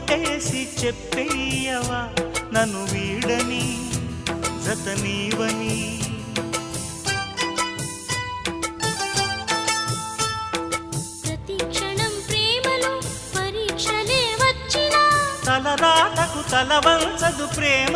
ఒట్టేసి చెప్పేయవా నన్ను వీడని జతనీవని. ప్రతి క్షణం ప్రేమలో పరీక్షలే వచ్చినా తలరాతకు తలవంచదు ప్రేమ.